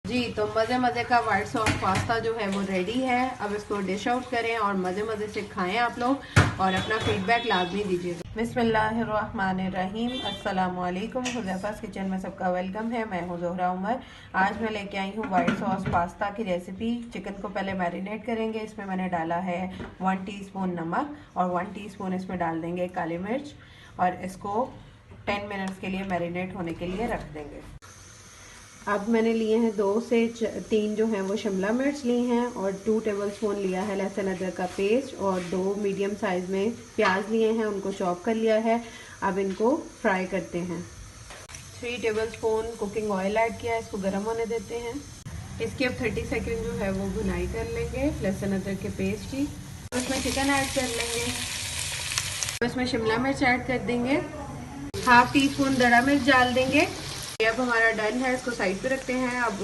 जी तो मज़े मज़े का वाइट सॉस पास्ता जो है वो रेडी है। अब इसको डिश आउट करें और मज़े मज़े से खाएं आप लोग और अपना फीडबैक लाजमी दीजिएगा। बिस्मिल्लाहिर्रहमानिर्रहीम, अस्सलाम वालेकुम। हुज़ैफ़ा's किचन में सबका वेलकम है। मैं हूँ ज़ोहरा उमर। आज मैं लेके आई हूँ वाइट सॉस पास्ता की रेसिपी। चिकन को पहले मैरिनेट करेंगे। इसमें मैंने डाला है 1 टीस्पून नमक और 1 टीस्पून इसमें डाल देंगे काली मिर्च और इसको 10 मिनट्स के लिए मैरिनेट होने के लिए रख देंगे। अब मैंने लिए हैं 2 से 3 जो हैं वो शिमला मिर्च ली हैं और 2 टेबलस्पून लिया है लहसुन अदरक का पेस्ट और 2 मीडियम साइज़ में प्याज लिए हैं, उनको चॉप कर लिया है। अब इनको फ्राई करते हैं। 3 टेबलस्पून कुकिंग ऑयल ऐड किया है, इसको गर्म होने देते हैं। इसकी अब 30 सेकेंड जो है वो भुनाई कर लेंगे लहसुन अदरक के पेस्ट की। इसमें चिकन ऐड कर लेंगे। इसमें शिमला मिर्च ऐड कर देंगे। हाफ टी स्पून दड़ा मिर्च डाल देंगे। अब हमारा डन है, इसको साइड पे रखते हैं। अब